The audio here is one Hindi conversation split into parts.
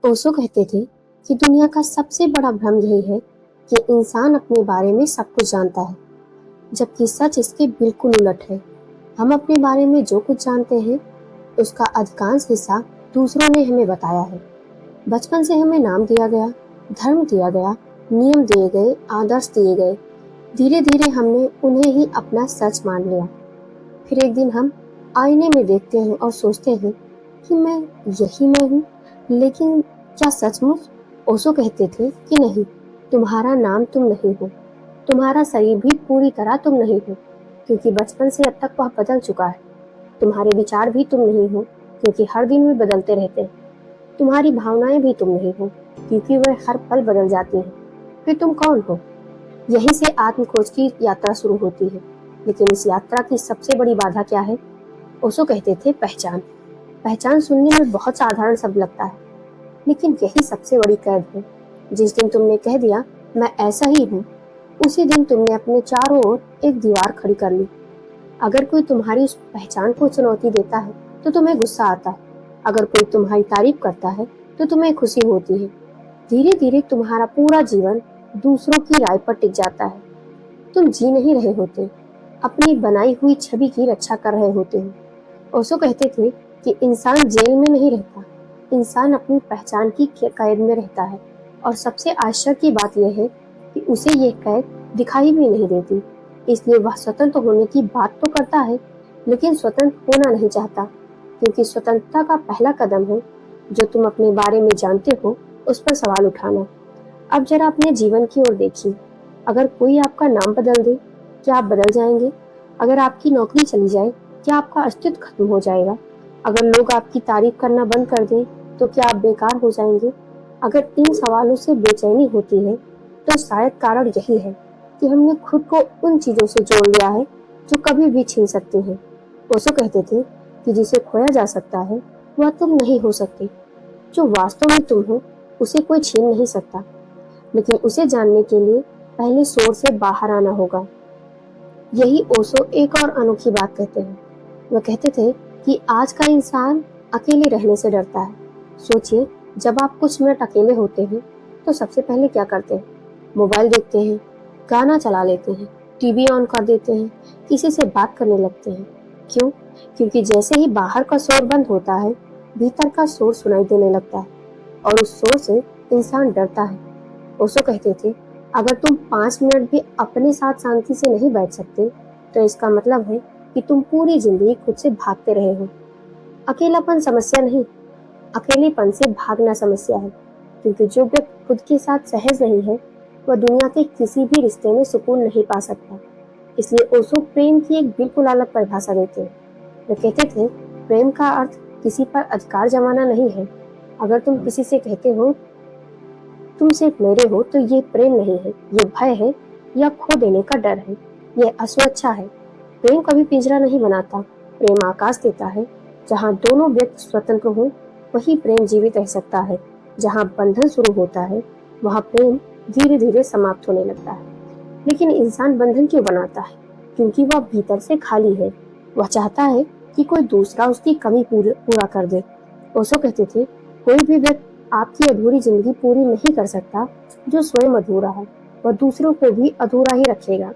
ओशो कहते थे कि दुनिया का सबसे बड़ा भ्रम यही है कि इंसान अपने बारे में सब कुछ जानता है, जबकि सच इसके बिल्कुल उलट है। हम अपने बारे में जो कुछ जानते हैं, उसका अधिकांश हिस्सा दूसरों ने हमें बताया है। बचपन से हमें नाम दिया गया, धर्म दिया गया, नियम दिए गए, आदर्श दिए गए। धीरे धीरे हमने उन्हें ही अपना सच मान लिया। फिर एक दिन हम आईने में देखते हैं और सोचते हैं कि मैं हूँ। लेकिन क्या सचमुच? ओशो कहते थे कि नहीं, तुम्हारा नाम तुम नहीं हो, तुम्हारा शरीर भी पूरी तरह तुम नहीं हो, क्योंकि बचपन से अब तक वह बदल चुका है। तुम्हारे विचार भी तुम नहीं हो, क्योंकि हर दिन वे बदलते रहते हैं। तुम्हारी भावनाएं भी तुम नहीं हो, क्योंकि वह हर पल बदल जाती हैं। फिर तुम कौन हो? यहीं से आत्मखोज की यात्रा शुरू होती है। लेकिन इस यात्रा की सबसे बड़ी बाधा क्या है? ओशो कहते थे पहचान। पहचान सुनने में बहुत साधारण शब्द लगता है, लेकिन यही सबसे बड़ी कैद है। जिस दिन तुमने कह दिया मैं ऐसा ही हूँ, उसी दिन तुमने अपने चारों ओर एक दीवार खड़ी कर ली। अगर कोई तुम्हारी उस पहचान को चुनौती देता है तो तुम्हें गुस्सा आता है। अगर कोई तुम्हारी तारीफ करता है तो तुम्हें खुशी होती है। धीरे धीरे तुम्हारा पूरा जीवन दूसरों की राय पर टिक जाता है। तुम जी नहीं रहे होते, अपनी बनाई हुई छवि की रक्षा कर रहे होते हो। ओशो कहते थे कि इंसान जेल में नहीं रहता, इंसान अपनी पहचान की कैद में रहता है। और सबसे आश्चर्य की बात यह है कि उसे यह कैद दिखाई भी नहीं देती। इसलिए वह स्वतंत्र होने की बात तो करता है, लेकिन स्वतंत्र होना नहीं चाहता, क्योंकि स्वतंत्रता का पहला कदम है जो तुम अपने बारे में जानते हो उस पर सवाल उठाना। अब जरा अपने जीवन की ओर देखिए। अगर कोई आपका नाम बदल दे, क्या आप बदल जाएंगे? अगर आपकी नौकरी चली जाए, क्या आपका अस्तित्व खत्म हो जाएगा? अगर लोग आपकी तारीफ करना बंद कर दें, तो क्या आप बेकार हो जाएंगे? अगर इन सवालों से बेचैनी होती है, तो शायद कारण यही है कि हमने खुद को उन चीजों से जोड़ लिया है जो कभी भी छीन सकती हैं। ओशो कहते थे कि जिसे खोया जा सकता है वह तुम नहीं हो सकते। जो वास्तव में तुम हो उसे कोई छीन नहीं सकता, लेकिन उसे जानने के लिए पहले शोर से बाहर आना होगा। यही ओशो एक और अनोखी बात कहते हैं। वह कहते थे कि आज का इंसान अकेले रहने से डरता है। सोचिए, जब आप कुछ मिनट अकेले होते हैं तो सबसे पहले क्या करते हैं? मोबाइल देखते हैं, गाना चला लेते हैं, टीवी ऑन कर देते हैं, किसी से बात करने लगते हैं। क्यों? क्योंकि जैसे ही बाहर का शोर बंद होता है, भीतर का शोर सुनाई देने लगता है, और उस शोर से इंसान डरता है। ओशो कहते थे, अगर तुम 5 मिनट भी अपने साथ शांति से नहीं बैठ सकते, तो इसका मतलब है कि तुम पूरी जिंदगी खुद से भागते रहे हो। अकेलापन समस्या नहीं, अकेलेपन से भागना समस्या है। क्योंकि जो व्यक्ति खुद के साथ सहज नहीं है, वह दुनिया के किसी भी रिश्ते में सुकून नहीं पा सकता। इसलिए ओशो प्रेम की एक बिल्कुल अलग परिभाषा देते हैं। वे कहते थे, प्रेम का अर्थ किसी पर अधिकार जमाना नहीं है। अगर तुम किसी से कहते हो तुम सिर्फ मेरे हो, तो ये प्रेम नहीं है, ये भय है, या खो देने का डर है, ये अस्वेच्छा है। प्रेम कभी पिंजरा नहीं बनाता, प्रेम आकाश देता है। जहाँ दोनों व्यक्ति स्वतंत्र हो, वही प्रेम जीवित रह सकता है। जहाँ बंधन शुरू होता है, वहाँ प्रेम धीरे धीरे समाप्त होने लगता है। लेकिन इंसान बंधन क्यों बनाता है? क्योंकि वह भीतर से खाली है। वह चाहता है कि कोई दूसरा उसकी कमी पूरा कर दे। ओशो कहते थे, कोई भी व्यक्ति आपकी अधूरी जिंदगी पूरी नहीं कर सकता जो स्वयं अधूरा है। वह दूसरों को भी अधूरा ही रखेगा।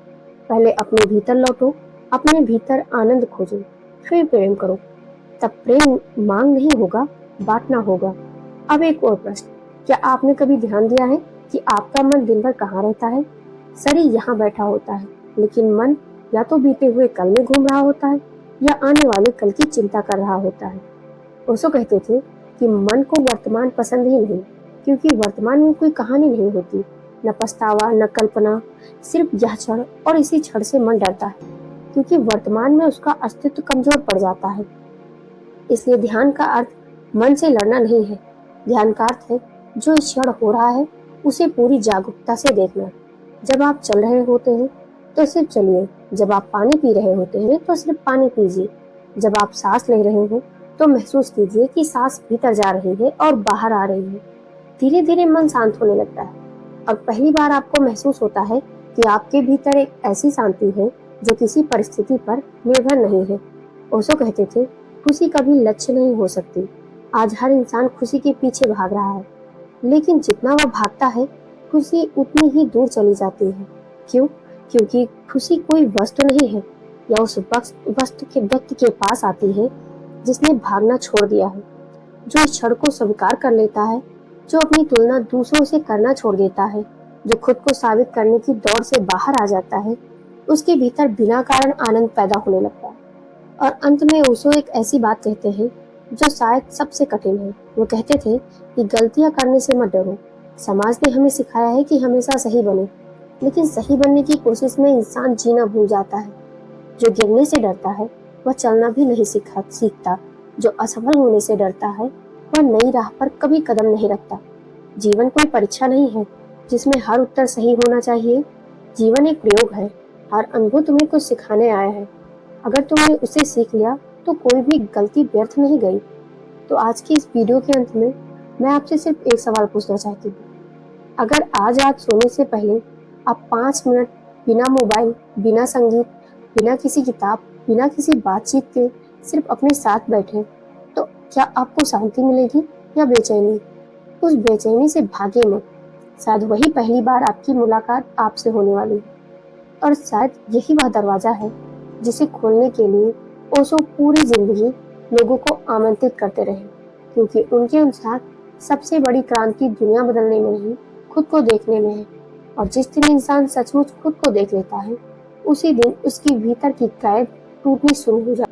पहले अपने भीतर लौटो, अपने भीतर आनंद खोजो, फिर प्रेम करो। तब प्रेम मांग नहीं होगा, बांटना होगा। अब एक और प्रश्न, क्या आपने कभी ध्यान दिया है कि आपका मन दिन भर कहाँ रहता है? शरीर यहाँ बैठा होता है, लेकिन मन या तो बीते हुए कल में घूम रहा होता है, या आने वाले कल की चिंता कर रहा होता है। ओशो कहते थे कि मन को वर्तमान पसंद ही नहीं, क्योंकि वर्तमान में कोई कहानी नहीं होती, न पछतावा, न कल्पना, सिर्फ यह क्षण, और इसी क्षण से मन डरता है, क्योंकि वर्तमान में उसका अस्तित्व कमजोर पड़ जाता है। इसलिए ध्यान का अर्थ मन से लड़ना नहीं है। ध्यान का अर्थ है जो इस क्षण हो रहा है उसे पूरी जागरूकता से देखना। जब आप चल रहे होते हैं तो सिर्फ चलिए, जब आप पानी पी रहे होते हैं तो सिर्फ पानी पीजिए, जब आप सांस ले रहे हो तो महसूस कीजिए कि सांस भीतर जा रही है और बाहर आ रही है। धीरे धीरे मन शांत होने लगता है, और पहली बार आपको महसूस होता है कि आपके भीतर एक ऐसी शांति है जो किसी परिस्थिति पर निर्भर नहीं है। ओशो कहते थे, खुशी कभी लक्ष्य नहीं हो सकती। आज हर इंसान खुशी के पीछे भाग रहा है, लेकिन जितना वह भागता है खुशी उतनी ही दूर चली जाती है। क्यों? क्योंकि खुशी कोई वस्तु नहीं है या उस वस्तु के व्यक्ति के पास आती है जिसने भागना छोड़ दिया है, जो इस क्षण को स्वीकार कर लेता है, जो अपनी तुलना दूसरों से करना छोड़ देता है, जो खुद को साबित करने की दौड़ से बाहर आ जाता है। उसके भीतर बिना कारण आनंद पैदा होने लगता है। और अंत में ओशो एक ऐसी बात कहते हैं जो शायद सबसे कठिन है। वो कहते थे कि गलतियां करने से मत डरो। समाज ने हमें सिखाया है कि हमेशा सही बनो, लेकिन सही बनने की कोशिश में इंसान जीना भूल जाता है। जो गिरने से डरता है वह चलना भी नहीं सीखता। जो असफल होने से डरता है वह नई राह पर कभी कदम नहीं रखता। जीवन कोई परीक्षा नहीं है जिसमें हर उत्तर सही होना चाहिए। जीवन एक प्रयोग है। हर अनुभव तुम्हें कुछ सिखाने आया है। अगर तुमने उसे सीख लिया तो कोई भी गलती व्यर्थ नहीं गई। तो आज की इस वीडियो के अंत में मैं आपसे सिर्फ एक सवाल पूछना चाहती हूँ। अगर आज रात सोने से पहले आप 5 मिनट बिना मोबाइल, बिना संगीत, बिना किसी किताब, बिना किसी बातचीत के सिर्फ अपने साथ बैठे, तो क्या आपको शांति मिलेगी या बेचैनी? उस बेचैनी से भागे मत। शायद वही पहली बार आपकी मुलाकात आपसे होने वाली है, और शायद यही वह दरवाजा है जिसे खोलने के लिए ओशो पूरी जिंदगी लोगों को आमंत्रित करते रहे, क्योंकि उनके अनुसार सबसे बड़ी क्रांति दुनिया बदलने में नहीं, खुद को देखने में है। और जिस दिन इंसान सचमुच खुद को देख लेता है, उसी दिन उसकी भीतर की कैद टूटनी शुरू हो जाती है।